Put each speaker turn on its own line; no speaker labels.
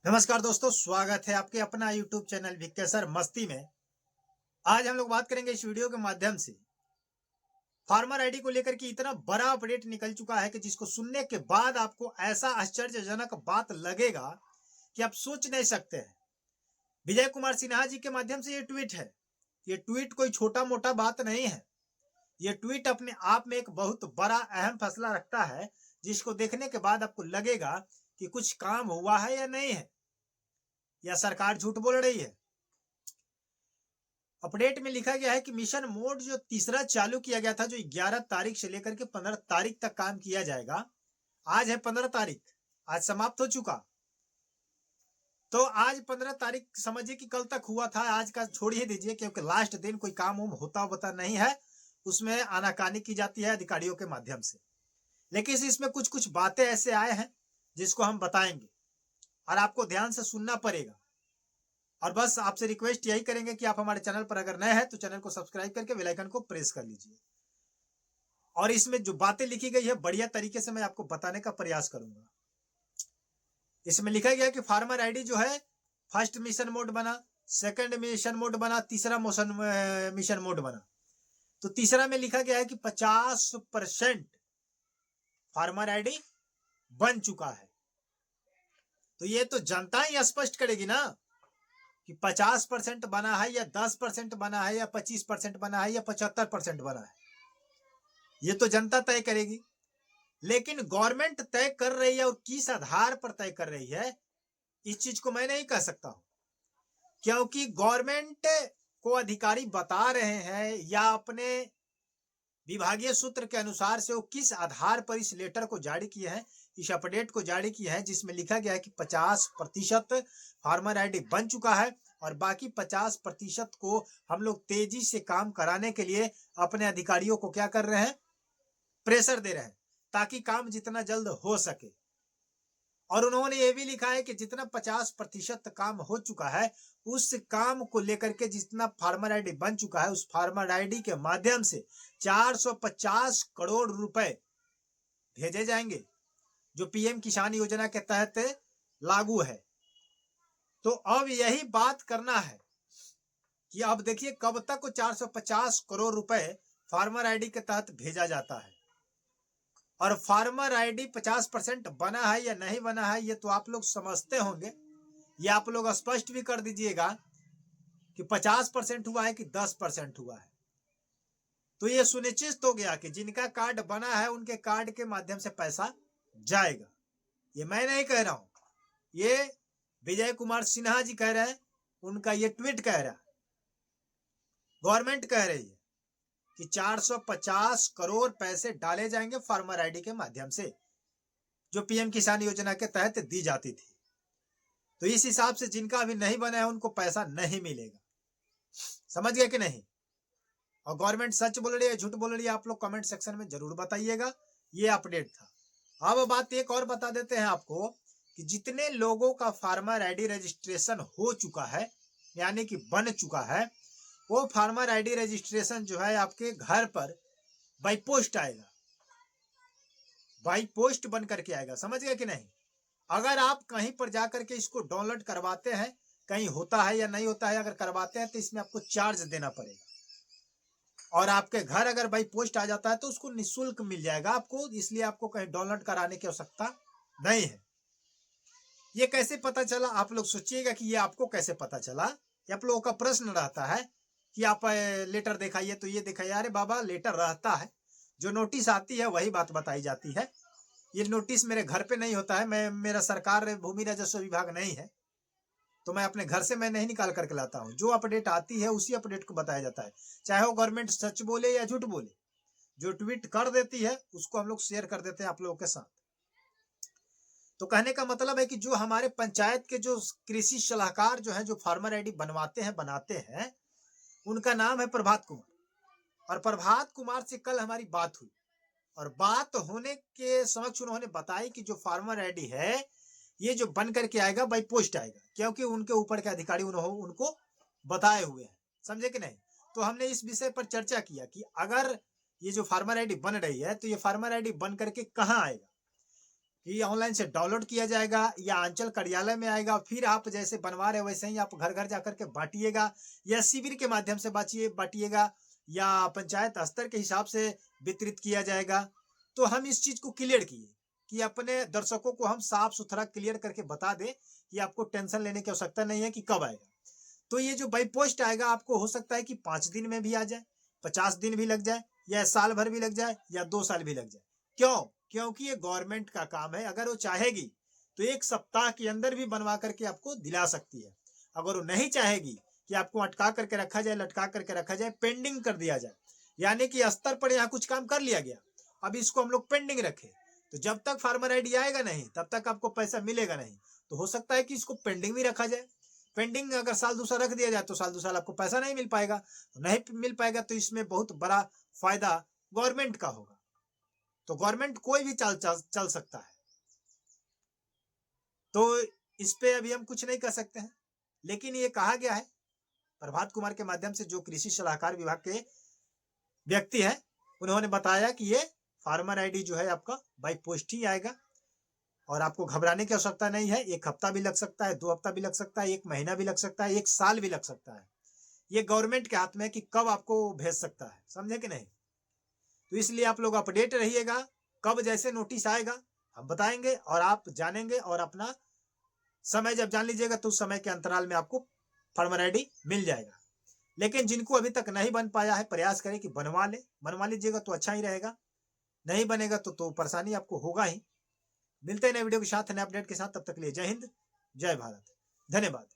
नमस्कार दोस्तों, स्वागत है आपके अपना YouTube चैनल विक्के सर मस्ती में। आज हम लोग बात करेंगे इस वीडियो के माध्यम से फार्मर आईडी को लेकर के इतना बड़ा अपडेट निकल चुका है कि जिसको सुनने के बाद आपको ऐसा आश्चर्यजनक बात लगेगा कि आप सोच नहीं सकते हैं। विजय कुमार सिन्हा जी के माध्यम से ये ट्वीट है। ये ट्वीट कोई छोटा मोटा बात नहीं है। ये ट्वीट अपने आप में एक बहुत बड़ा अहम फैसला रखता है, जिसको देखने के बाद आपको लगेगा कि कुछ काम हुआ है या नहीं है, या सरकार झूठ बोल रही है। अपडेट में लिखा गया है कि मिशन मोड जो तीसरा चालू किया गया था, जो 11 तारीख से लेकर के 15 तारीख तक काम किया जाएगा। आज है 15 तारीख, आज समाप्त हो चुका। तो आज 15 तारीख समझिए कि कल तक हुआ था, आज का छोड़ ही दीजिए, क्योंकि लास्ट दिन कोई काम होता नहीं है, उसमें आनाकानी की जाती है अधिकारियों के माध्यम से। लेकिन इसमें कुछ कुछ बातें ऐसे आए हैं जिसको हम बताएंगे और आपको ध्यान से सुनना पड़ेगा। और बस आपसे रिक्वेस्ट यही करेंगे कि आप हमारे चैनल पर अगर नए हैं तो चैनल को सब्सक्राइब करके बेल आइकन को प्रेस कर लीजिए। और इसमें जो बातें लिखी गई है बढ़िया तरीके से मैं आपको बताने का प्रयास करूंगा। इसमें लिखा गया कि फार्मर आईडी जो है फर्स्ट मिशन मोड बना, सेकंड मिशन मोड बना, तीसरा मिशन मोड बना। तो तीसरा में लिखा गया है कि 50% फार्मर आईडी बन चुका है। तो ये तो जनता ही स्पष्ट करेगी ना कि 50% बना है या 10% बना है या 25% बना है या 75% बना है। ये तो जनता तय करेगी। लेकिन गवर्नमेंट तय कर रही है, और किस आधार पर तय कर रही है इस चीज को मैं नहीं कह सकता हूं, क्योंकि गवर्नमेंट को अधिकारी बता रहे हैं या अपने विभागीय सूत्र के अनुसार से वो किस आधार पर इस लेटर को जारी किए हैं, इस अपडेट को जारी किया है, जिसमें लिखा गया है कि 50% फार्मर आईडी बन चुका है और बाकी 50% को हम लोग तेजी से काम कराने के लिए अपने अधिकारियों को क्या कर रहे हैं, प्रेशर दे रहे हैं, ताकि काम जितना जल्द हो सके। और उन्होंने ये भी लिखा है कि जितना 50% काम हो चुका है, उस काम को लेकर के जितना फार्मर आईडी बन चुका है, उस फार्मर आईडी के माध्यम से 450 करोड़ रुपए भेजे जाएंगे, जो पीएम किसान योजना के तहत लागू है। तो अब यही बात करना है कि अब देखिए कब तक को 450 करोड़ रुपए फार्मर आईडी के तहत भेजा जाता है। और फार्मर आईडी 50% बना है या नहीं बना है, ये तो आप लोग समझते होंगे। ये आप लोग स्पष्ट भी कर दीजिएगा कि 50% हुआ है कि 10% हुआ है। तो ये सुनिश्चित हो गया कि जिनका कार्ड बना है उनके कार्ड के माध्यम से पैसा जाएगा। ये मैं नहीं कह रहा हूं, ये विजय कुमार सिन्हा जी कह रहे हैं, उनका ये ट्वीट कह रहा है। गवर्नमेंट कह रही है कि 450 करोड़ पैसे डाले जाएंगे फार्मर आईडी के माध्यम से, जो पीएम किसान योजना के तहत दी जाती थी। तो इस हिसाब से जिनका अभी नहीं बना है उनको पैसा नहीं मिलेगा। समझ गए कि नहीं? और गवर्नमेंट सच बोल रही है झूठ बोल रही है, आप लोग कमेंट सेक्शन में जरूर बताइएगा। ये अपडेट था। अब बात एक और बता देते हैं आपको कि जितने लोगों का फार्मर आईडी रजिस्ट्रेशन हो चुका है, यानी कि बन चुका है, वो फार्मर आईडी रजिस्ट्रेशन जो है आपके घर पर बाई पोस्ट आएगा, बाई पोस्ट बन करके आएगा। समझ गए कि नहीं? अगर आप कहीं पर जाकर के इसको डाउनलोड करवाते हैं, कहीं होता है या नहीं होता है, अगर करवाते हैं तो इसमें आपको चार्ज देना पड़ेगा। और आपके घर अगर बाई पोस्ट आ जाता है तो उसको निःशुल्क मिल जाएगा आपको, इसलिए आपको कहीं डाउनलोड कराने की आवश्यकता नहीं है। ये कैसे पता चला, आप लोग सोचिएगा कि ये आपको कैसे पता चला। ये आप लोगों का प्रश्न रहता है कि आप लेटर दिखाइए, तो ये दिखाइए। अरे बाबा, लेटर रहता है, जो नोटिस आती है वही बात बताई जाती है। ये नोटिस मेरे घर पे नहीं होता है, मेरा सरकार भूमि राजस्व विभाग नहीं है, तो मैं अपने घर से मैं नहीं निकाल करके लाता हूँ। जो अपडेट आती है उसी अपडेट को बताया जाता है, चाहे वो गवर्नमेंट सच बोले या झूठ बोले। जो ट्वीट कर देती है उसको हम लोग शेयर कर देते हैं आप लोगों के साथ। तो कहने का मतलब है कि जो हमारे पंचायत के जो कृषि सलाहकार जो है, जो फार्मर आईडी बनवाते हैं बनाते हैं, उनका नाम है प्रभात कुमार। और प्रभात कुमार से कल हमारी बात हुई, और बात होने के समक्ष उन्होंने बताई कि जो फार्मर आईडी है ये जो बन करके आएगा बाई पोस्ट आएगा, क्योंकि उनके ऊपर के अधिकारी उनको बताए हुए हैं। समझे कि नहीं? तो हमने इस विषय पर चर्चा किया कि अगर ये जो फार्मर आईडी बन रही है तो ये फार्मर आईडी बन करके कहाँ आएगा। कि ऑनलाइन से डाउनलोड किया जाएगा या अंचल कार्यालय में आएगा, फिर आप जैसे बनवा रहे वैसे ही आप घर घर जाकर के बांटिएगा, या शिविर के माध्यम से बांटिएगा, या पंचायत स्तर के हिसाब से वितरित किया जाएगा। तो हम इस चीज को क्लियर किए कि अपने दर्शकों को हम साफ सुथरा क्लियर करके बता दें कि आपको टेंशन लेने की आवश्यकता नहीं है कि कब आएगा। तो ये जो बाई पोस्ट आएगा, आपको हो सकता है कि 5 दिन में भी आ जाए, 50 दिन भी लग जाए, या साल भर भी लग जाए, या 2 साल भी लग जाए। क्यों? क्योंकि ये गवर्नमेंट का काम है। अगर वो चाहेगी तो 1 सप्ताह के अंदर भी बनवा करके आपको दिला सकती है। अगर वो नहीं चाहेगी कि आपको अटका करके रखा जाए, लटका करके रखा जाए, पेंडिंग कर दिया जाए, यानी कि स्तर पर यहाँ कुछ काम कर लिया गया, अब इसको हम लोग पेंडिंग रखें, तो जब तक फार्मर आईडी आएगा नहीं तब तक आपको पैसा मिलेगा नहीं। तो हो सकता है कि इसको पेंडिंग भी रखा जाए। पेंडिंग अगर साल 2 साल रख दिया जाए तो साल 2 साल आपको पैसा नहीं मिल पाएगा। नहीं मिल पाएगा तो इसमें बहुत बड़ा फायदा गवर्नमेंट का होगा। तो गवर्नमेंट कोई भी चल सकता है, तो इस पे अभी हम कुछ नहीं कर सकते हैं। लेकिन ये कहा गया है प्रभात कुमार के माध्यम से, जो कृषि सलाहकार विभाग के व्यक्ति है, उन्होंने बताया कि ये फार्मर आईडी जो है आपका बाई पोस्ट ही आएगा, और आपको घबराने की आवश्यकता नहीं है। 1 हफ्ता भी लग सकता है, 2 हफ्ता भी लग सकता है, 1 महीना भी लग सकता है, 1 साल भी लग सकता है। ये गवर्नमेंट के हाथ में है कि कब आपको भेज सकता है, समझे कि नहीं। तो इसलिए आप लोग अपडेट रहिएगा, कब जैसे नोटिस आएगा हम बताएंगे और आप जानेंगे, और अपना समय जब जान लीजिएगा तो उस समय के अंतराल में आपको फार्मर आईडी मिल जाएगा। लेकिन जिनको अभी तक नहीं बन पाया है, प्रयास करें कि बनवा लीजिएगा तो अच्छा ही रहेगा। नहीं बनेगा तो परेशानी आपको होगा ही। मिलते हैं नए वीडियो के साथ, नए अपडेट के साथ। तब तक के लिए जय हिंद, जय भारत, धन्यवाद।